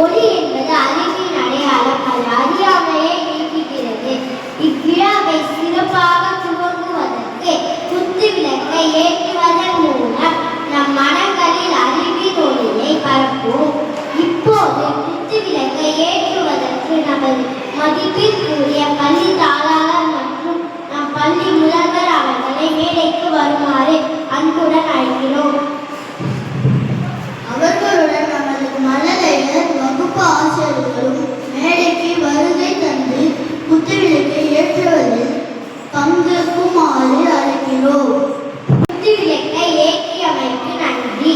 ஒளி என்பது அறிவின் அடையாளம். அது அறியாமையை நீக்குகிறது. இவ்விழாவை சிறப்பாக துவங்குவதற்கு குத்து விளக்கை ஏற்றுவதன் மூலம் நம் மனங்களில் அறிவின் ஒளியை பரப்புவோம். இப்போது குத்து விளக்கை ஏற்றுவதற்கு நமது மதிப்பிற்குரிய பள்ளி தாளாளர் மற்றும் நம் பள்ளி முதல்வர் அவர்களை மேடைக்கு வருமாறு அன்புடன் அழைக்கிறோம். அவர்களுடன் நமது மழலையர் வகுப்பு ஆசிரியர்களும் மேடைக்கு வருகை தந்து குத்துவிளக்கை ஏற்றுவதில் பங்கேற்குமாறு அழைக்கிறோம். குத்துவிளக்கை ஏற்றியமைக்கு நன்றி.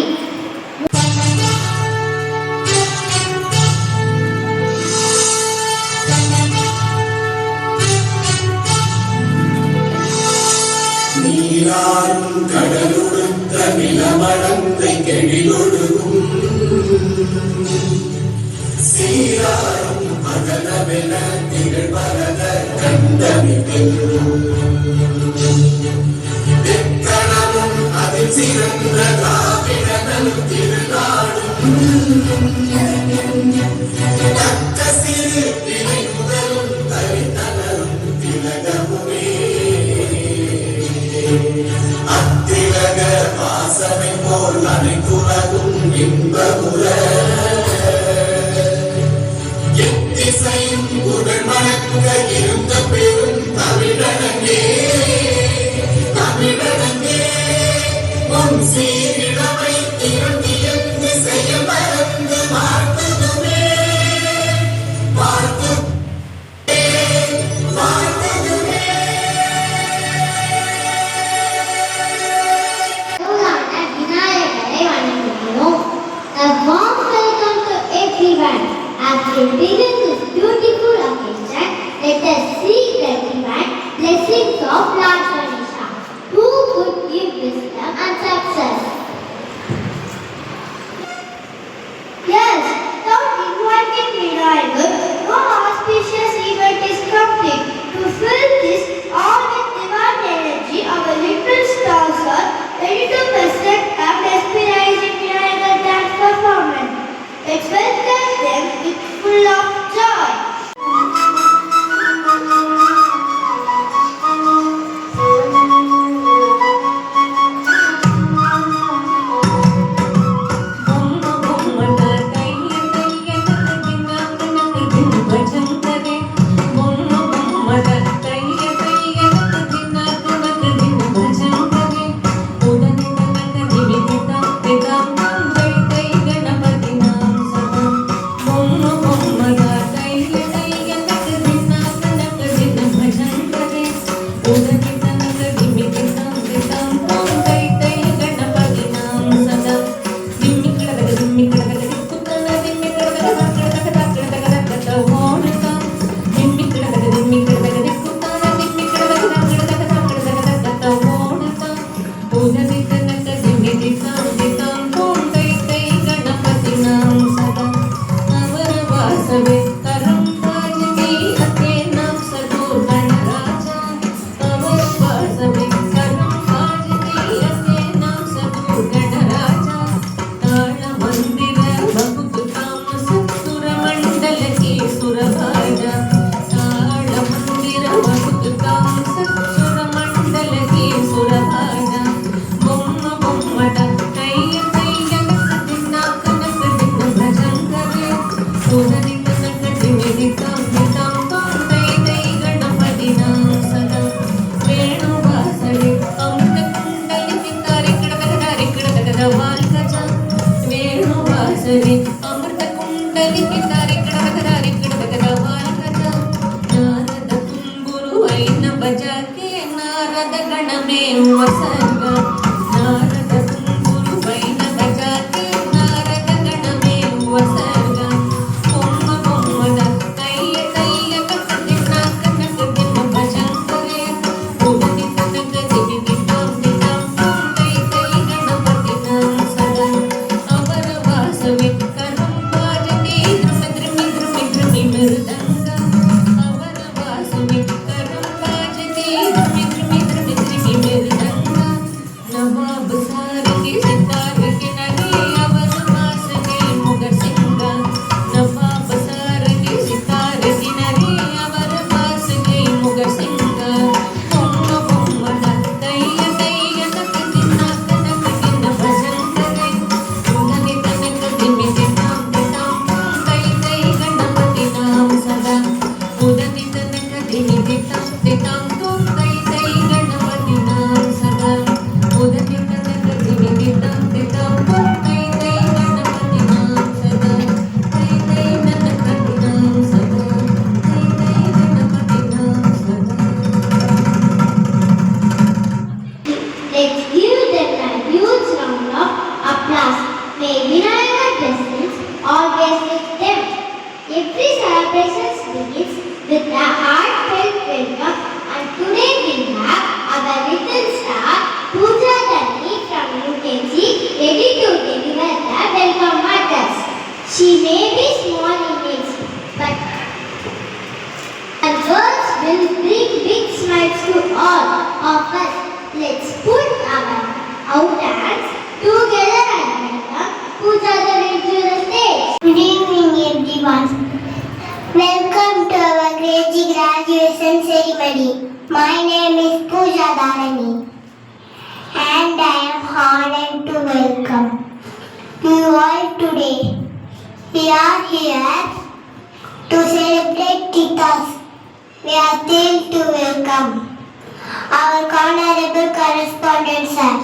நீராறும் கடலுடுத்த நிலமடந்தை கெழிலொழுகும் சீராறும் மகனமென திகழ்வரத கண்டமிகள் தெக்கணமும் அதில் சிறந்த திராவிடனல் திருநாடும் தக்க சிறு திரை முதலும் தரித்தனரும் திலகமுமே அத்திலக வாசனை போல் அனைத்துலகும் இன்பமுற எத்திசையும் புகழ் மணக்க இருந்த பெரும் தமிழனங்கே தமிழனங்கே உன் சீரிழமை திருந்தியும் திசையும் மறந்து வாழ்த்துதுமே வாழ்த்து As we begin this beautiful occasion, let us seek the divine blessings of Lord Ganesha, who could give wisdom and success. Yes, without inviting Vinayagar, no auspicious event is complete. To fill this all with divine energy, our little stars are ready to present and mesmerizing Vinayagar dance performance. Let's welcome them with full of joy. celebrations begins with a heartfelt welcome, and today we have our little star Pooja Dani from UKG ready to deliver the welcome matters. She may be small in age, but her words will bring big smiles to all of us. Let's put our hands together and welcome Pooja Dani to the stage. Good evening, everyone. Welcome to our KG graduation ceremony. My name is Pooja Dharani, and I am honored to welcome you all today. We are here to celebrate with us. We are thrilled to welcome our honorable correspondent sir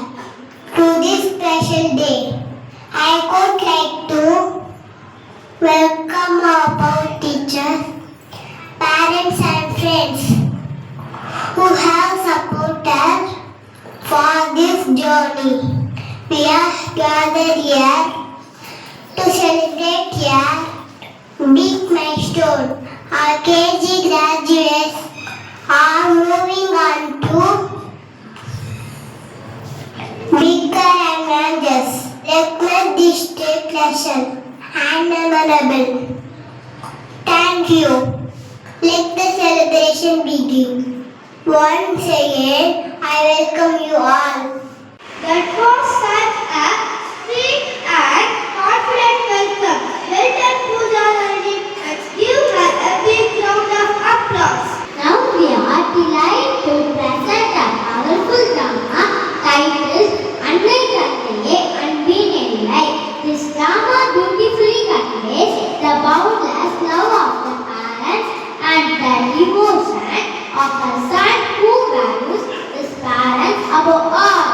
to this special day. I would like to welcome our teachers, parents and friends who have supported for this journey. We are gathered here to celebrate a big milestone. Our KG graduates are moving on to bigger adventures. Let's make this day pleasant and memorable. Thank you. Let the celebration begin. Once again, I welcome you all. That was such a sweet and confident welcome. Well done, Pooja Dani. Let's give her a big round of applause. Now we are delighted to present a powerful drama titled Annai Thandaye Anbinellai. This drama beautifully conveys the boundless love of the parents and the devotion of a son who values his parents above all.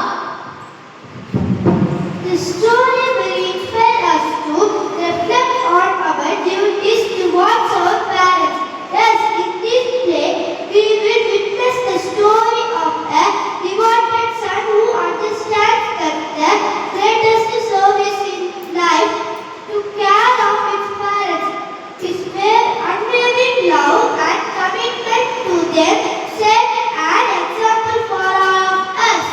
The story will inspire us to reflect on our duties towards our parents. Thus, in this play, we will witness the story of a devoted son who understands that the greatest service in life to care of his parents. His unwavering love and commitment to them set an example for all of us.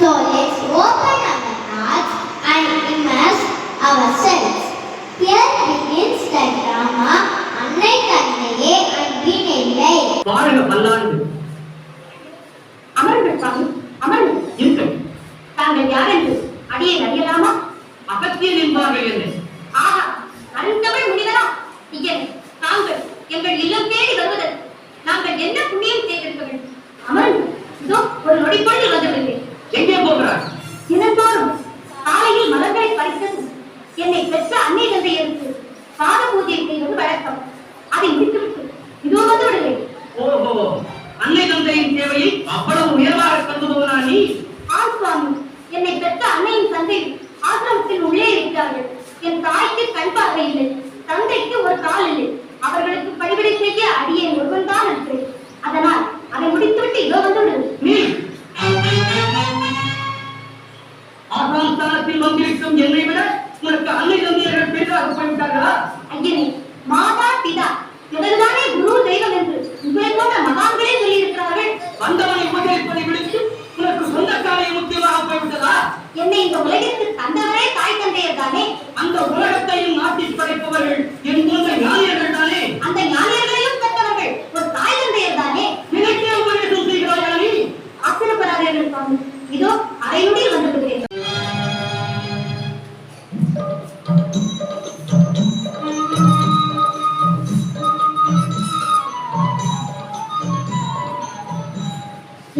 So let's open our hearts and immerse ourselves. Here begins the drama Annai Thandaye Anbinellai. பாருங்க பல்லாண்டு அமருங்கள் சாமி அமருங்கள் இருங்கள் தாங்கள் யார் என்று அடியை அறியலாமா அகத்தியன் என்பார்கள் என்று ஆஹா அருந்தமிழ் முனிவரா ஐயன் தாங்கள் எங்கள் இல்லம் தேடி வருவதற்கு நாங்கள் என்ன புண்ணியம் செய்திருக்க வேண்டும் அமருங்கள் இதோ ஒரு நொடிப்பொழுது வந்துவிடுங்கள் எங்கே போகிறார் தினந்தோறும் காலையில் மலர்களை பறித்தது என்னை பெற்ற அன்னை தந்தையருக்கு பாத பூஜை செய்வது வழக்கம் அதை முடித்துவிட்டு இதோ வந்து விடுகிறேன் ஓஹோ அன்னை தந்தையின் சேவையை அவ்வளவு உயர்வாக கருதுபவனா நீ ஆம் சுவாமி என்னை பெற்ற அன்னையின் தந்தை ஆசிரமத்தில் உள்ளே இருக்கிறார்கள் என் தாய்க்கு கண் பார்வை இல்லை தந்தைக்கு ஒரு கால் இல்லை அவர்களுக்கு பணிவிடை செய்ய அடியே ஒருவன் தான் இருக்கிறேன் அதனால் அதை முடித்துவிட்டு இதோ வந்து விடு நீ ஆசாம் ஸ்தானத்தில் வந்திருக்கும் என்னை விட உனக்கு அன்னை தந்தையர்கள் பெரிதாக போய்விட்டார்களா ஐயனே மாதா பிதா இவர்தானே குரு தெய்வம் என்று உங்களை போன்ற மகான்களே சொல்லியிருக்கிறார்கள் வந்தவனை உபதேசிப்பதை விடுத்து உனக்கு சொந்தக்காரை முக்கியமாக போய்விட்டதா என்னை இந்த உலகிற்கு தந்தவரே தாய் தந்தையர் தானே அந்த உலகத்தையும் நாட்டில் படைப்பவர்கள் என் போன்ற ஞானியர்கள் தானே அந்த ஞானியர்களையும் பெற்றவர்கள் ஒரு தாய் தந்தையர் தானே நினைக்கே உபதேசம் செய்கிறாயா நீ ஆச்சரியப்படாதீர்கள் சுவாமி இதோ அரையுடைய வந்து விடுகிறேன்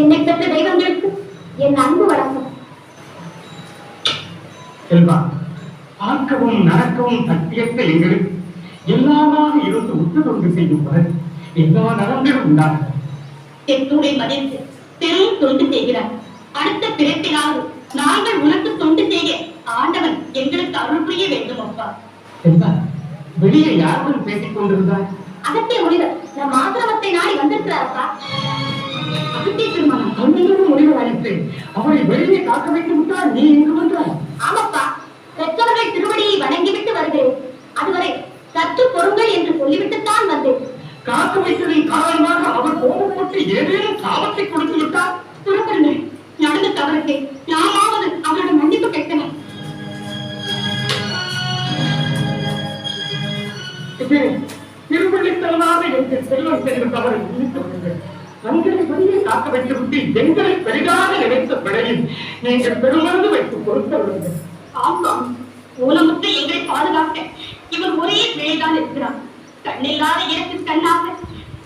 என்னை பெற்ற தெய்வங்களுக்கு என் அன்பு வழக்கம் செல்வா பார்க்கவும் நடக்கவும் சத்தியத்தை எங்களுக்கு எல்லாமாக இருந்து உற்று தொண்டு செய்யும் வரை எல்லா நலன்களும் உண்டாகும் என்னுடைய மதித்து பெரும் தொண்டு செய்கிறார் அடுத்த பிறப்பினால் நாங்கள் உனக்கு தொண்டு செய்ய ஆண்டவன் எங்களுக்கு அருள் புரிய வேண்டும் அப்பா செல்வா வெளியே யாருடன் பேசிக் கொண்டிருந்தார் அகத்திய முனிவர் நம் ஆசிரமத்தை நாடி வந்திருக்கிறாரப்பா அகத்திய திருமணம் சொன்னதோடு முடிவு அளித்து அவரை வெளியே காக்க வைத்து விட்டால் நீ எங்கு வந்தாய் ஆமப்பா பெற்றவர்கள் திருவடியை வணங்கிவிட்டு வருகிறேன் அதுவரை காக்க வைத்ததின் காரணமாக அவர் கோபப்பட்டு ஏதேனும் சாபத்தை கொடுத்து விட்டார். புறப்படுங்க. நடந்த தவறுக்கு யாராவது அவரிடம் மன்னிப்பு கேட்கணும். திருவள்ளித்தனமாக எங்கள் செல்வம் செய்த தவறை மன்னித்து விடுங்கள். தங்களை வெளியே காக்க வைத்துவிட்டு எங்களை பெரிதாக நினைத்த பிழையில் நீங்கள் பெருமருந்து வைத்து பொறுத்த விடுங்கள். ஆமாம், ஊனமுற்ற எங்களை பாதுகாக்க இவர் ஒரே பிழைதான் இருக்கிறார். கண்ணில்லாத எனக்கு கண்ணாக,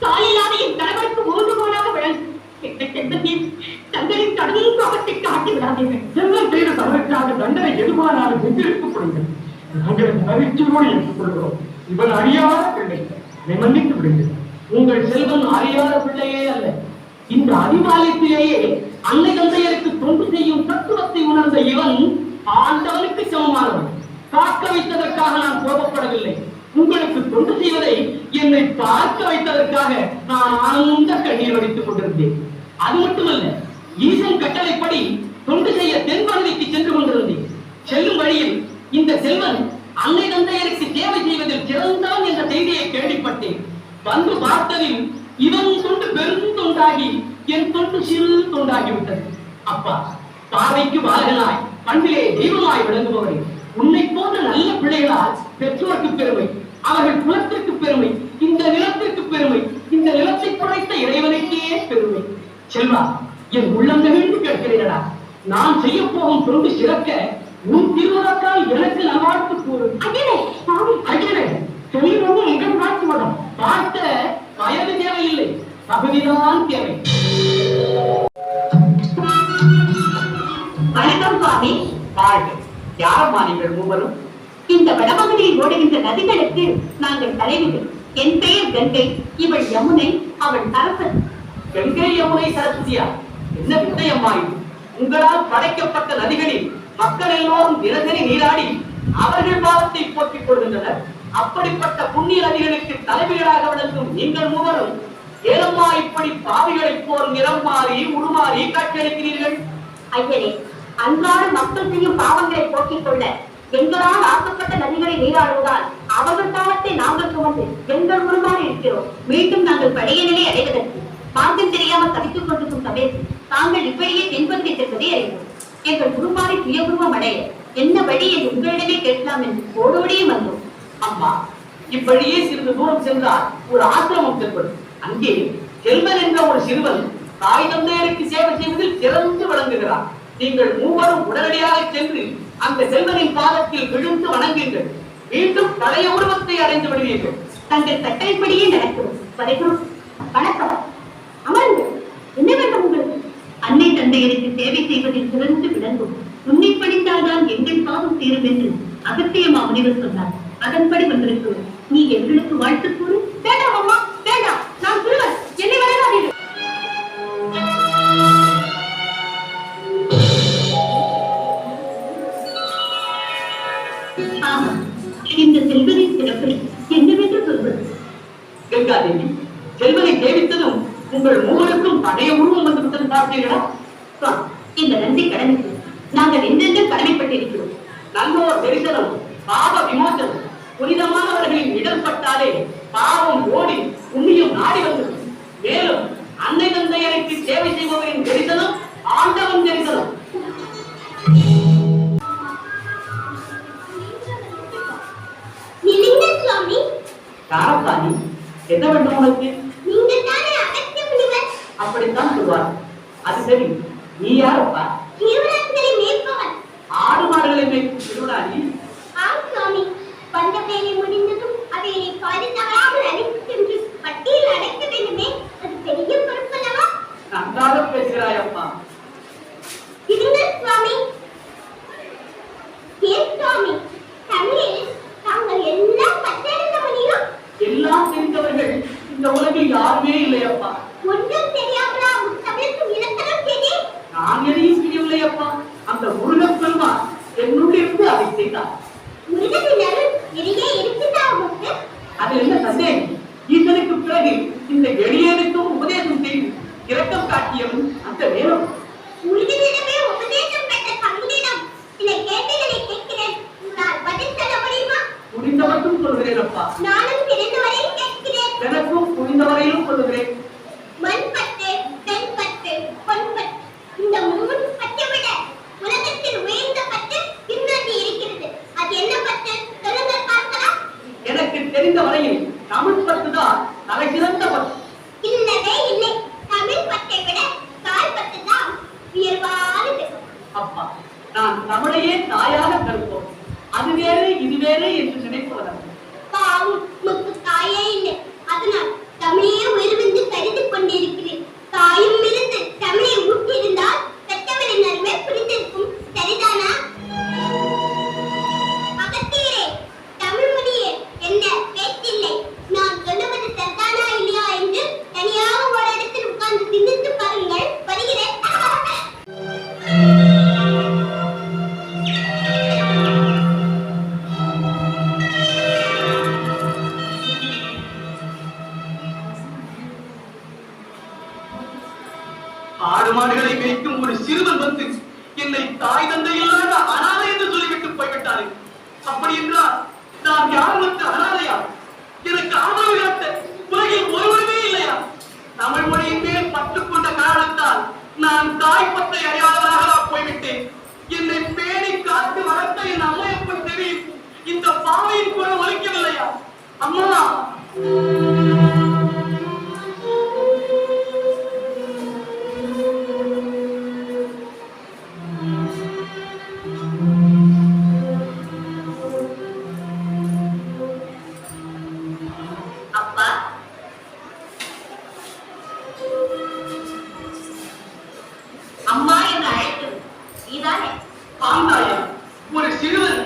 காலில்லாத என் கணவருக்கு ஊன்றுகோலாக விளங்கும் எங்கள் செல்வத்தில் தங்களின் கடவுள் கோபத்தை காட்டி விடாதீர்கள். எல்லாம் செய்த தவறுக்காக தண்டனை எதுவானாலும் வெற்றிருக்கப்படுங்கள். நாங்கள் மகிழ்ச்சியோடு ஏற்றுக்கொள்கிறோம். இவர் அறியாத பிள்ளை, மன்னித்து விடுங்கள். உங்கள் செல்வன் அறியாத பிள்ளையே அல்ல. இந்த அதிகாலத்திலேயே அன்னை தந்தையருக்கு தொண்டு செய்யும் தத்துவத்தை உணர்ந்த இவன் ஆண்டவனுக்கு சமமானவன். காக்க வைத்ததற்காக நான் கோபப்படவில்லை. உங்களுக்கு தொண்டு செய்வதை என்னை பார்க்க வைத்ததற்காக நான் ஆனந்த கண்ணீர் வடித்துக் கொண்டிருந்தேன். அது மட்டுமல்ல, ஈசன் கட்டளைப்படி தொண்டு செய்ய தென்பகுதிக்கு சென்று கொண்டிருந்தேன். செல்லும் வழியில் இந்த செல்வன் அன்னை தந்தையருக்கு சேவை செய்வதில் சிறந்தான் என்ற செய்தியை கேள்விப்பட்டேன். வந்து பார்த்ததில் இவன் தொண்டு பெரும் தொண்டாகி என் தொண்டு சிறு தொண்டாகிவிட்டது. அப்பா, பார்வைக்கு பாலகனாய் பண்பிலே தெய்வமாய் விளங்குபவரே, உன்னை போன்ற நல்ல பிள்ளைகளால் பெற்றோருக்கு பெருமை, அவர்கள் குலத்திற்கு பெருமை, இந்த நிலத்திற்கு பெருமை, இந்த நிலத்தை படைத்த இறைவனுக்கே பெருமை. செல்வா, என் உள்ளம் நெகிழ்ந்து கேட்கிறீர்களா? நான் செய்ய போகும் தொண்டு சிறக்க உன் திருவருளால் எனக்கு நல்வாழ்த்து கூறு. அகிலே செல்வமும் உங்கள் வாழ்த்துவதும் பார்த்த வயது தேவையில்லை, தகுதிதான் தேவை. வணக்கம் சுவாமி. வாழ்க. யாரம்மா நீங்கள் மூவரும்? இந்த வடபகுதியில் ஓடுகின்ற நதிகளுக்கு நாங்கள் தலைவிகள். என் பெயர் கங்கை, இவள் யமுனை, அவள் சரஸ்வதி. கங்கை யமுனை சரஸ்வதியா? என்ன வித்தையம்மா இது? உங்களால் படைக்கப்பட்ட நதிகளில் மக்கள் எல்லோரும் தினசரி நீராடி அவர்கள் பாவத்தை போக்கிக் கொள்கின்றனர். அப்படிப்பட்ட புண்ணிய நதிகளுக்கு தலைவிகளாக விளங்கும் நீங்கள் மூவரும் ஏலம்மா இப்படி பாவிகளைப் போல் நிறம் மாறி உருமாறி காட்சியளிக்கிறீர்கள்? ஐயனே, அன்றாட மக்கள் செய்யும் பாவங்களை போக்கிக் கொள்ள எங்களால் ஆக்கப்பட்ட நதிகளை நீராடுவதால் அவர்கள் பாவத்தை நாங்கள் சுமந்து எங்கள் உருமாறி இருக்கிறோம். மீண்டும் நாங்கள் பழைய நிலை அடைவதற்கு மார்க்கம் தெரியாமல் தவித்துக் கொண்டிருக்கும் சமயத்தில் தாங்கள் இப்படியே தென்பகுதி செல்வதை அறிவோம். எங்கள் குருமாறி சுயகுருவம் அடைய என்ன வழி என்று உங்களிடமே கேட்கலாம் என்று ஓடோடியே வந்தோம். அம்மா, இப்படியே சிறிது தூரம் சென்றால் ஒரு ஆசிரமம் தென்படும். அங்கே செல்வன் என்ற ஒரு சிறுவன் தாய் தந்தையருக்கு சேவை செய்வதில் சிறந்து விளங்குகிறார். நீங்கள் மூவரும் உடனடியாக சென்று அந்த செல்வனின் பாதத்தில் விழுந்து வணங்குங்கள். மீண்டும் பழைய உருவத்தை அடைந்து விடுவீர்கள். தங்கள் கட்டளைப்படியே நடக்கிறோம். வருகிறோம். வணக்கம். அமருங்கள். என்ன வேண்டும் உங்களுக்கு? அன்னை தந்தையருக்கு சேவை செய்வதில் சிறந்து விளங்கும். உன்னை படித்தால்தான் எங்கள் பாவம் தீரும் என்று அகத்தியமா முனிவர் சொன்னார். அதன்படி வந்திருக்கிறோம். நீ எங்களுக்கு வாழ்த்து கூறு. வேண்டாம் அம்மா, வேண்டாம். நான் சிறுவன், என்னை வளராதீர்கள். ஆமா, இந்த செல்வனின் சிறப்பை என்னவென்று சொல்வது? கங்காதேவி, செல்வனை சேவித்ததும் உங்கள் மூவருக்கும் பழைய உருவம் வந்து விட்டது பார்த்தீர்களா? இந்த நன்றி கடனுக்கு நாங்கள் என்றென்றும் கடமைப்பட்டிருக்கிறோம். நல்லோர் தரிசனம், பாவ விமோசனம், புனிதமானவர்களின் இடர்பட்டாலே பாவம் ஓடி புண்ணியம் நாடி வந்தது. மேலும் அன்னை தந்தையருக்கு சேவை செய்பவரின் தரிசனம் ஆண்டவன் தரிசனம். சுவாமி, தாரப்பாணி, என்ன வேண்டும் உனக்கு? நீங்கள் தானே அகத்திய முனிவர்? அப்படித்தான் சொல்வார். அது சரி, நீ யாரப்பா? திருவிழாக்களை மேற்பவன். ஆடு மாடுகளை மேய்க்கும் திருவிழாடி? ஆம் சுவாமி, வந்த வேலை முடிந்ததும் அதை என்னை பாதுகாவலாமல் அழைத்து சென்று பட்டியல் அடைக்க வேண்டுமே, அது பெரிய பொறுப்பல்லவா? நன்றாக பேசுகிறாயப்பா. இருங்கள் சுவாமி. ஏன் சுவாமி, தமிழில் தாங்கள் எல்லாம் கற்றறிந்த முடியும்? எல்லாம் தெரிந்தவர்கள் இந்த உலகில் யாருமே இல்லையப்பா. ஒன்றும் தெரியாமலா தமிழுக்கும் இலக்கணம் தெரியும்? நான் எதையும் செய்யவில்லையப்பா. அந்த முருகப் பெருமான் என்னுள்ளிருந்து அதை செய்தார். முருகனின் நிறைய இருக்குதா உங்களுக்கு? அதில் என்ன சந்தேகம்? ஈசனுக்கு பிறகு இந்த எளியனுக்கும் உபதேசம் செய்து இரக்கம் காட்டியவன் அந்த வேணும். முருகனிடமே உபதேசம் பெற்ற தங்களிடம் சில கேள்விகளை கேட்கிறேன். உங்களால் பதில் சொல்ல முடியுமா? புரிந்தவர்க்கும் சொல்கிறேனப்பா. நானும் தெரிந்தவரை கேட்கிறேன். எனக்கும் புரிந்தவரை தெரிந்த வரையில் தமிழ் பற்று தான் தலை சிறந்த பற்று. இல்லவே இல்லை. தமிழ் பற்றை விட தாய் பற்று தான் உயர்வானது. அப்பா, நான் தமிழையே தாயாக கருப்போம். அது வேறு இது வேறு என்று நினைப்பவர்கள். பாவம், உமக்கு தாயே இல்லை. அதனால் தமிழையே உயர்வென்று கருதி கொண்டிருக்கிறேன். தாயும் இருந்து தமிழை ஊட்டியிருந்தால் பெற்றவரின் அருமை புரிந்திருக்கும். சரிதானா? அகத்தியரே, தமிழ் மொழியே என்ன பேச்சில்லை. நான் சொல்லுவது சரிதானா இல்லையா என்று தனியாக ஒரு இடத்தில் உட்கார்ந்து சிந்தித்து பாருங்கள். வருகிறேன். ஆடு மாடுகளை மேய்க்கும் ஒரு சிறுவன் வந்து என்னை தாய் தந்தை இல்லாத அனாதை என்று சொல்லிவிட்டு போய்விட்டாரு. அப்படி என்றால் நான் யார் மற்ற அனாதையா? எனக்கு ஆதரவு காட்ட உலகில் ஒருவருமே இல்லையா? தமிழ் மொழியின் மேல் பட்டுக்கொண்ட காரணத்தால் நான் தாய் பற்றை அறியாதவராக போய்விட்டேன். என்னை பேணி காத்து வளர்த்த என் அம்மா எப்படி தெரியும்? இந்த பாவையின் குரல் ஒலிக்கவில்லையா? அம்மா, அப்பா, அம்மா என்று அழைத்தது நீதானே? ஆந்தாயா, ஒரு சிறுவன்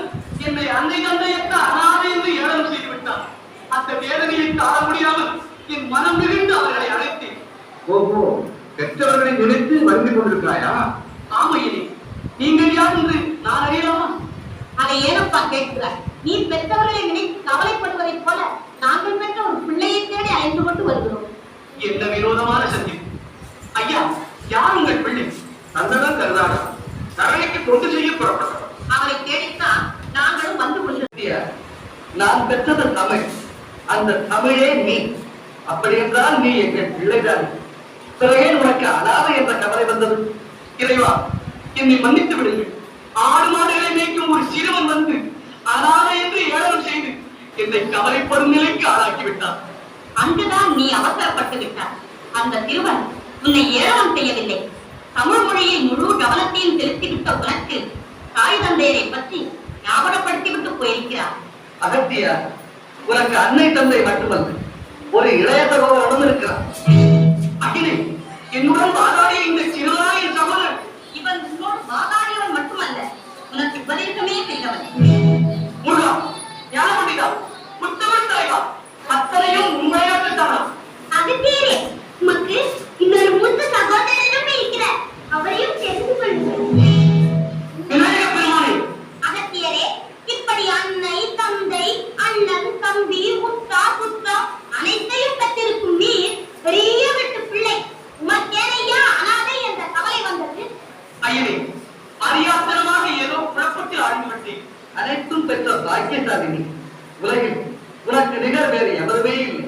என்னை அன்னை தந்தையற்ற அனாதை என்று ஏளனம் செய்து விட்டான். அந்த வேதனையை தாழ முடியாமல் என் மனம் மிகுந்து அவர்களை அழைத்தேன். ஓஹோ, பெற்றவர்களை நினைத்து வருந்திக் கொண்டிருக்கிறாயா? ஆமையிலே, நீங்கள் யார் என்று நான் அறியலாமா? அதை ஏனப்பா கேட்கிறாய்? நீ பெற்றவர்களை நினைத்து கவலைப்படுவதைப் போல நாங்கள் பெற்ற ஒரு பிள்ளையை தேடி அழைத்து கொண்டு வருகிறோம். என்ன விரோதமான சந்திப்பு! ஐயா, யார் உங்கள் பிள்ளை? தந்தனம் கருதாடா, தரணைக்கு தொண்டு செய்ய புறப்பட்டவர். அவரை தேடித்தான் நாங்களும் வந்து கொண்டிருக்கிறோம். நான் பெற்றது தமிழ். அந்த தமிழே நீ. அப்படி என்றால் நீ எங்கள் பிள்ளைதான். பிறகே உனக்கு அனாதை என்ற கவலை வந்தது. இறைவா, என்னை மன்னித்து விடுங்கள். ஆடு மாடுகளை மேய்க்கும் ஒரு சிறுவன் வந்து அனாதை என்று ஏளனம் செய்து என்னை கவலைப்படும் நிலைக்கு ஆளாக்கி விட்டான். அங்குதான் நீ அவசரப்பட்டு விட்டாய். அந்த சிறுவன் உன்னை ஏளனம் செய்யவில்லை. தமிழ் மொழியில் முழு கவனத்தையும் செலுத்திவிட்ட உனக்கு தாய் தந்தையரை பற்றி ஞாபகப்படுத்திவிட்டு போயிருக்கிறார். அகத்தியா, உனக்கு அன்னை தந்தை மட்டுமல்ல, ஒரு இளைய சகோதரனும் இருக்கிறான். அகிலே, என்னுடன் வாதாடிய இந்த சிறுவனாயின் சகோதரன் இவன் உன்னோடு வாதாடியவன் மட்டுமல்ல, உனக்கு உபதேசமே செய்தவன். முருகா, ஞான பண்டிதா, புத்தகன் தலைவா, அத்தனையும் உண்மையாகத்தானா? அகத்தியரே, உமக்கு இன்னொரு மூத்த சகோதரனும் இருக்கிறார். அவரையும் தெரிந்து கொள்ளுங்கள். விநாயக பெருமானே, அகத்தியரே, இப்படி அன்னை, தந்தை, அண்ணன், தம்பி, முத்தா, புத்தா அனைத்தையும் பெற்றிருக்கும் நீர் பெரிய வீட்டு பிள்ளை. உமக்கேனையா அனாதை என்ற கவலை வந்தது? ஐயனே, அறியாத்தனமாக ஏதோ புறப்பட்டு ஆழ்ந்துவிட்டேன். அனைத்தும் பெற்ற பாக்கியசாலினி. உலகில் உனக்கு நிகர் வேறு எவருமே இல்லை.